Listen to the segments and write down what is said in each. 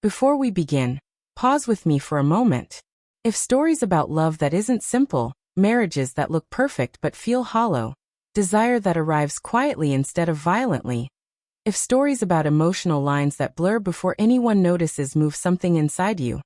Before we begin, pause with me for a moment. If stories about love that isn't simple, marriages that look perfect but feel hollow, desire that arrives quietly instead of violently, if stories about emotional lines that blur before anyone notices move something inside you,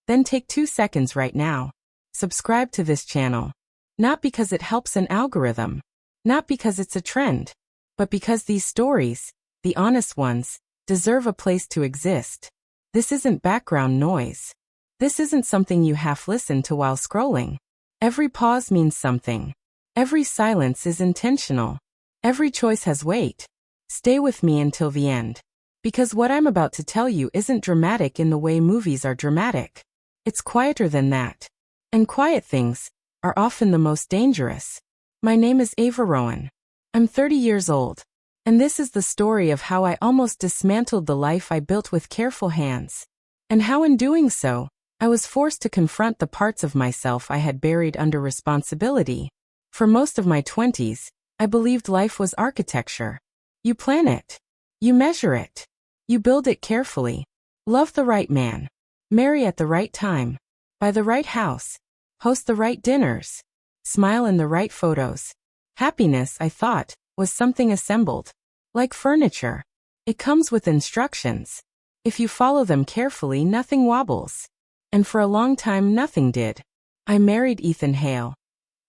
then take 2 seconds right now. Subscribe to this channel. Not because it helps an algorithm, not because it's a trend, but because these stories, the honest ones, deserve a place to exist. This isn't background noise. This isn't something you half listen to while scrolling. Every pause means something. Every silence is intentional. Every choice has weight. Stay with me until the end. Because what I'm about to tell you isn't dramatic in the way movies are dramatic. It's quieter than that. And quiet things are often the most dangerous. My name is Ava Rowan. I'm 30 years old. And this is the story of how I almost dismantled the life I built with careful hands. And how in doing so, I was forced to confront the parts of myself I had buried under responsibility. For most of my 20s, I believed life was architecture. You plan it. You measure it. You build it carefully. Love the right man. Marry at the right time. Buy the right house. Host the right dinners. Smile in the right photos. Happiness, I thought, was something assembled. Like furniture. It comes with instructions. If you follow them carefully, nothing wobbles. And for a long time, nothing did. I married Ethan Hale.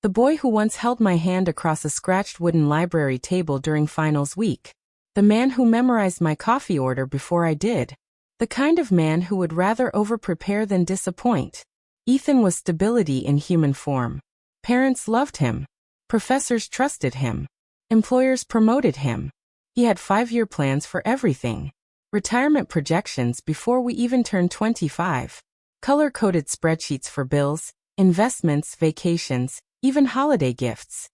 The boy who once held my hand across a scratched wooden library table during finals week. The man who memorized my coffee order before I did. The kind of man who would rather over-prepare than disappoint. Ethan was stability in human form. Parents loved him. Professors trusted him. Employers promoted him. He had 5-year plans for everything. Retirement projections before we even turned 25. Color-coded spreadsheets for bills, investments, vacations, even holiday gifts.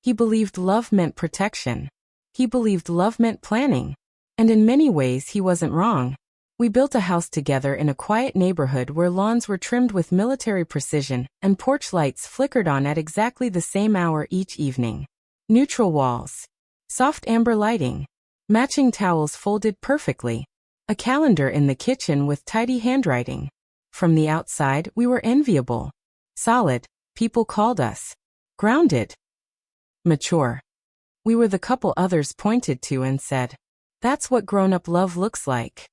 He believed love meant protection. He believed love meant planning. And in many ways he wasn't wrong. We built a house together in a quiet neighborhood where lawns were trimmed with military precision and porch lights flickered on at exactly the same hour each evening. Neutral walls. Soft amber lighting. Matching towels folded perfectly. A calendar in the kitchen with tidy handwriting. From the outside, we were enviable. Solid. People called us. Grounded. Mature. We were the couple others pointed to and said, "That's what grown-up love looks like."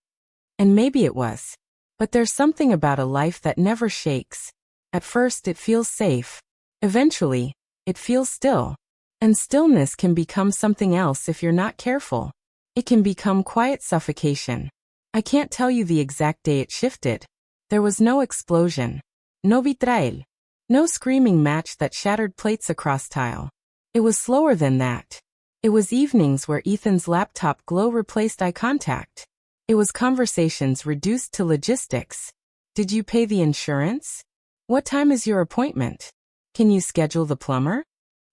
And maybe it was. But there's something about a life that never shakes. At first it feels safe. Eventually, it feels still. And stillness can become something else if you're not careful. It can become quiet suffocation. I can't tell you the exact day it shifted. There was no explosion. No vitrail. No screaming match that shattered plates across tile. It was slower than that. It was evenings where Ethan's laptop glow replaced eye contact. It was conversations reduced to logistics. Did you pay the insurance? What time is your appointment? Can you schedule the plumber?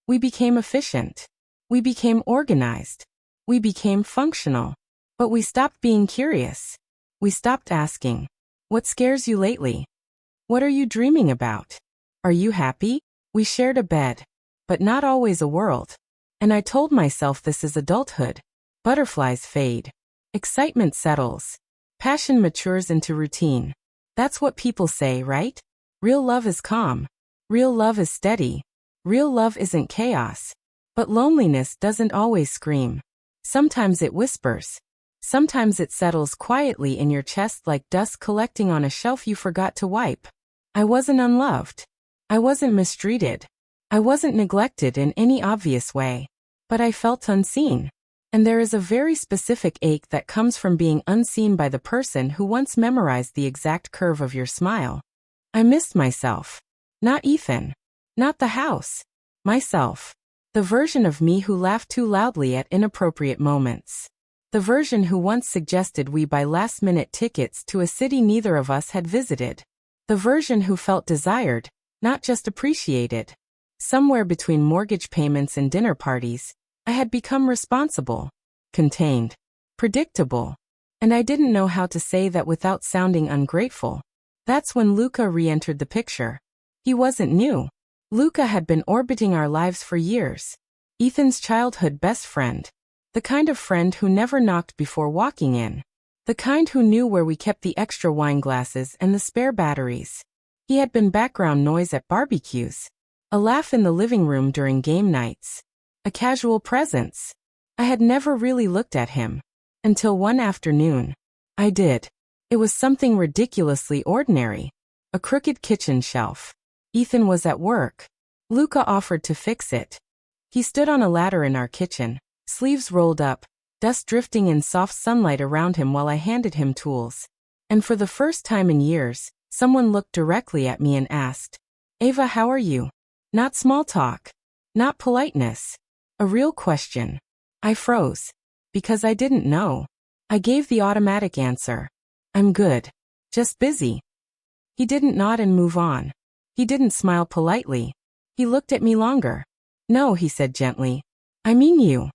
We became efficient. We became organized. We became functional. But we stopped being curious. We stopped asking, "What scares you lately? What are you dreaming about? Are you happy?" We shared a bed, but not always a world. And I told myself this is adulthood. Butterflies fade. Excitement settles. Passion matures into routine. That's what people say, right? Real love is calm. Real love is steady. Real love isn't chaos. But loneliness doesn't always scream. Sometimes it whispers. Sometimes it settles quietly in your chest like dust collecting on a shelf you forgot to wipe. I wasn't unloved. I wasn't mistreated. I wasn't neglected in any obvious way. But I felt unseen. And there is a very specific ache that comes from being unseen by the person who once memorized the exact curve of your smile. I missed myself. Not Ethan. Not the house. Myself. The version of me who laughed too loudly at inappropriate moments. The version who once suggested we buy last-minute tickets to a city neither of us had visited. The version who felt desired, not just appreciated. Somewhere between mortgage payments and dinner parties, I had become responsible, contained, predictable. And I didn't know how to say that without sounding ungrateful. That's when Luca re-entered the picture. He wasn't new. Luca had been orbiting our lives for years. Ethan's childhood best friend. The kind of friend who never knocked before walking in. The kind who knew where we kept the extra wine glasses and the spare batteries. He had been background noise at barbecues, a laugh in the living room during game nights, a casual presence. I had never really looked at him. Until one afternoon. I did. It was something ridiculously ordinary. A crooked kitchen shelf. Ethan was at work. Luca offered to fix it. He stood on a ladder in our kitchen, sleeves rolled up, dust drifting in soft sunlight around him while I handed him tools. And for the first time in years, someone looked directly at me and asked, "Ava, how are you?" Not small talk. Not politeness. A real question. I froze. Because I didn't know. I gave the automatic answer. "I'm good. Just busy." He didn't nod and move on. He didn't smile politely. He looked at me longer. "No," he said gently. "I mean you."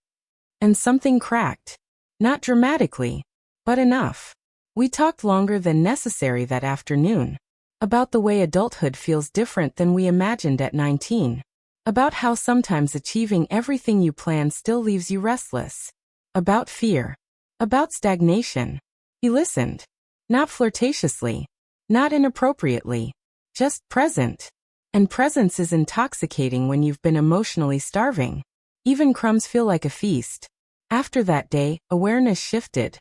And something cracked. Not dramatically, but enough. We talked longer than necessary that afternoon. About the way adulthood feels different than we imagined at 19. About how sometimes achieving everything you plan still leaves you restless. About fear. About stagnation. He listened. Not flirtatiously. Not inappropriately. Just present. And presence is intoxicating when you've been emotionally starving. Even crumbs feel like a feast. After that day, awareness shifted.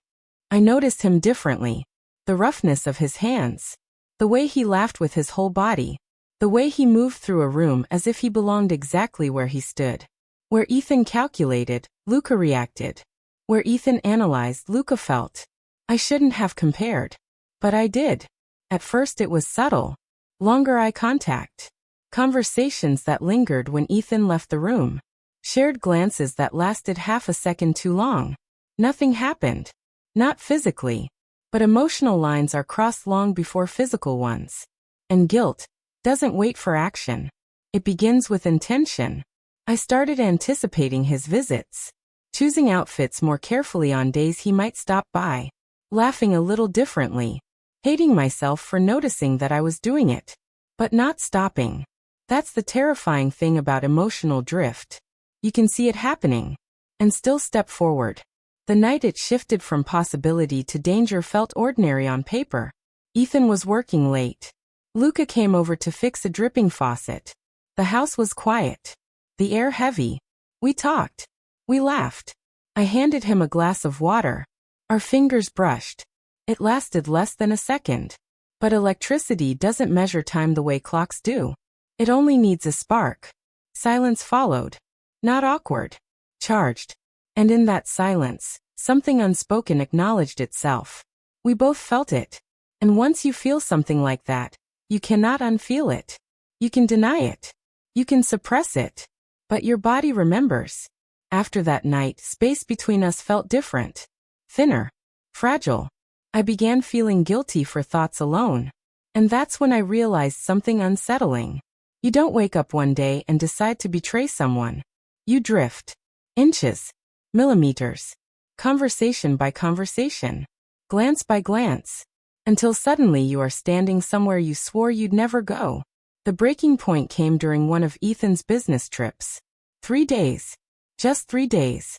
I noticed him differently. The roughness of his hands. The way he laughed with his whole body. The way he moved through a room as if he belonged exactly where he stood. Where Ethan calculated, Luca reacted. Where Ethan analyzed, Luca felt. I shouldn't have compared. But I did. At first it was subtle. Longer eye contact. Conversations that lingered when Ethan left the room. Shared glances that lasted half a second too long. Nothing happened. Not physically. But emotional lines are crossed long before physical ones. And guilt doesn't wait for action. It begins with intention. I started anticipating his visits. Choosing outfits more carefully on days he might stop by. Laughing a little differently. Hating myself for noticing that I was doing it. But not stopping. That's the terrifying thing about emotional drift. You can see it happening. And still step forward. The night it shifted from possibility to danger felt ordinary on paper. Ethan was working late. Luca came over to fix a dripping faucet. The house was quiet. The air heavy. We talked. We laughed. I handed him a glass of water. Our fingers brushed. It lasted less than a second. But electricity doesn't measure time the way clocks do. It only needs a spark. Silence followed. Not awkward. Charged. And in that silence, something unspoken acknowledged itself. We both felt it. And once you feel something like that, you cannot unfeel it. You can deny it. You can suppress it. But your body remembers. After that night, space between us felt different. Thinner. Fragile. I began feeling guilty for thoughts alone. And that's when I realized something unsettling. You don't wake up one day and decide to betray someone. You drift. Inches. Millimeters. Conversation by conversation. Glance by glance. Until suddenly you are standing somewhere you swore you'd never go. The breaking point came during one of Ethan's business trips. 3 days. Just 3 days.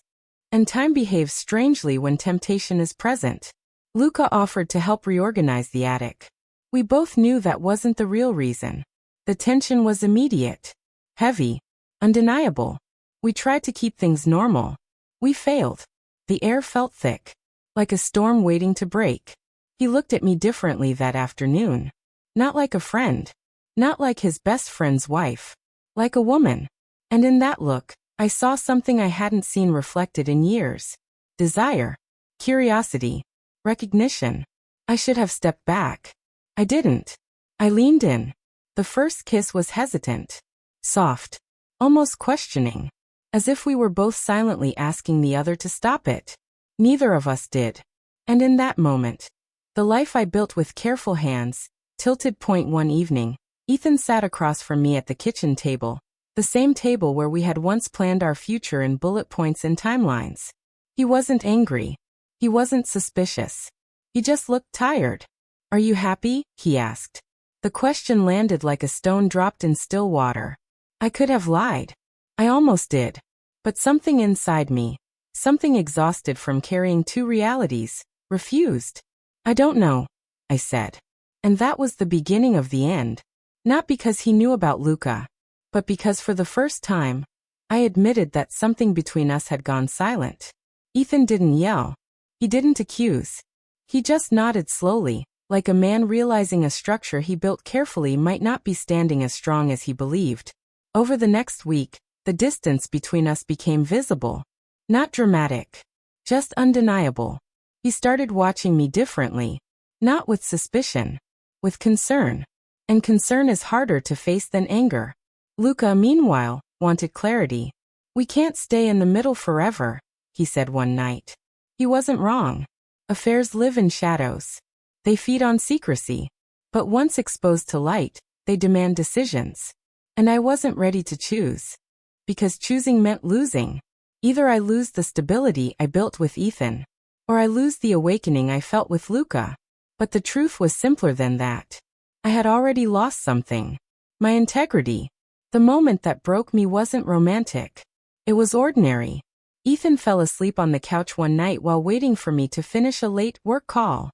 And time behaves strangely when temptation is present. Luca offered to help reorganize the attic. We both knew that wasn't the real reason. The tension was immediate. Heavy. Undeniable. We tried to keep things normal. We failed. The air felt thick. Like a storm waiting to break. He looked at me differently that afternoon. Not like a friend. Not like his best friend's wife. Like a woman. And in that look, I saw something I hadn't seen reflected in years. Desire. Curiosity. Recognition. I should have stepped back. I didn't. I leaned in. The first kiss was hesitant. Soft. Almost questioning. As if we were both silently asking the other to stop it. Neither of us did. And in that moment, the life I built with careful hands, tilted. One evening, Ethan sat across from me at the kitchen table, the same table where we had once planned our future in bullet points and timelines. He wasn't angry. He wasn't suspicious. He just looked tired. "Are you happy?" he asked. The question landed like a stone dropped in still water. I could have lied. I almost did. But something inside me, something exhausted from carrying two realities, Refused. I don't know, I said. And that was the beginning of the end. Not because he knew about Luca, but because for the first time, I admitted that something between us had gone silent. Ethan didn't yell. He didn't accuse. He just nodded slowly, like a man realizing a structure he built carefully might not be standing as strong as he believed. Over the next week, the distance between us became visible. Not dramatic. Just undeniable. He started watching me differently. Not with suspicion. With concern. And concern is harder to face than anger. Luca, meanwhile, wanted clarity. We can't stay in the middle forever, he said one night. He wasn't wrong. Affairs live in shadows. They feed on secrecy. But once exposed to light, they demand decisions. And I wasn't ready to choose. Because choosing meant losing. Either I lose the stability I built with Ethan, or I lose the awakening I felt with Luca. But the truth was simpler than that. I had already lost something. My integrity. The moment that broke me wasn't romantic. It was ordinary. Ethan fell asleep on the couch one night while waiting for me to finish a late work call.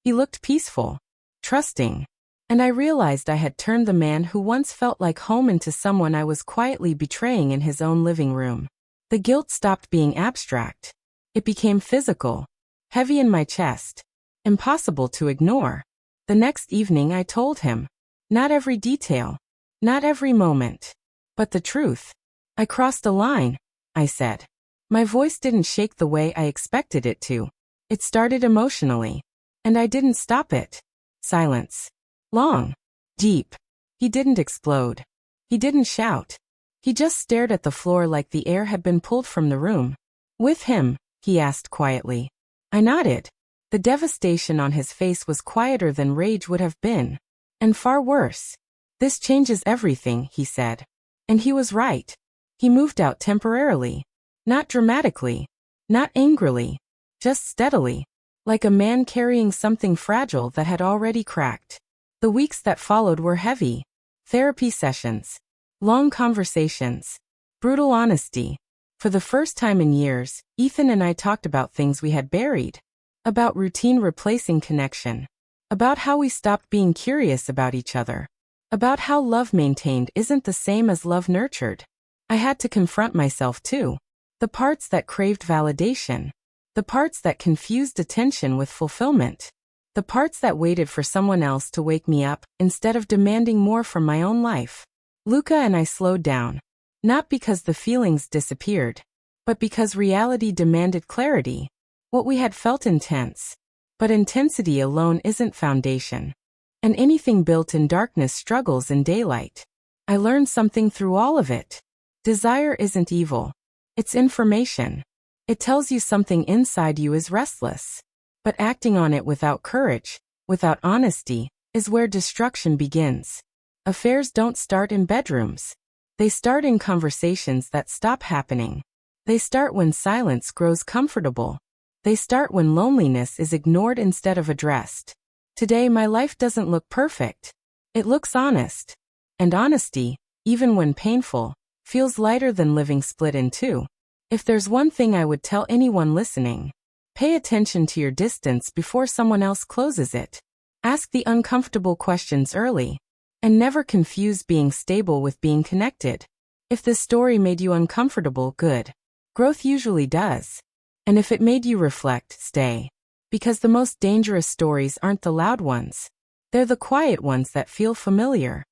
He looked peaceful, trusting, and I realized I had turned the man who once felt like home into someone I was quietly betraying in his own living room. The guilt stopped being abstract. It became physical, heavy in my chest, impossible to ignore. The next evening I told him, not every detail, not every moment, but the truth. I crossed a line, I said. My voice didn't shake the way I expected it to. It started emotionally. And I didn't stop it. Silence. Long. Deep. He didn't explode. He didn't shout. He just stared at the floor like the air had been pulled from the room. With him, he asked quietly. I nodded. The devastation on his face was quieter than rage would have been. And far worse. This changes everything, he said. And he was right. He moved out temporarily. Not dramatically. Not angrily. Just steadily. Like a man carrying something fragile that had already cracked. The weeks that followed were heavy. Therapy sessions. Long conversations. Brutal honesty. For the first time in years, Ethan and I talked about things we had buried. About routine replacing connection. About how we stopped being curious about each other. About how love maintained isn't the same as love nurtured. I had to confront myself too. The parts that craved validation. The parts that confused attention with fulfillment. The parts that waited for someone else to wake me up instead of demanding more from my own life. Luca and I slowed down. Not because the feelings disappeared, but because reality demanded clarity. What we had felt intense. But intensity alone isn't foundation. And anything built in darkness struggles in daylight. I learned something through all of it. Desire isn't evil. It's information. It tells you something inside you is restless. But acting on it without courage, without honesty, is where destruction begins. Affairs don't start in bedrooms. They start in conversations that stop happening. They start when silence grows comfortable. They start when loneliness is ignored instead of addressed. Today my life doesn't look perfect. It looks honest. And honesty, even when painful, feels lighter than living split in two. If there's one thing I would tell anyone listening, pay attention to your distance before someone else closes it. Ask the uncomfortable questions early. And never confuse being stable with being connected. If this story made you uncomfortable, good. Growth usually does. And if it made you reflect, stay. Because the most dangerous stories aren't the loud ones. They're the quiet ones that feel familiar.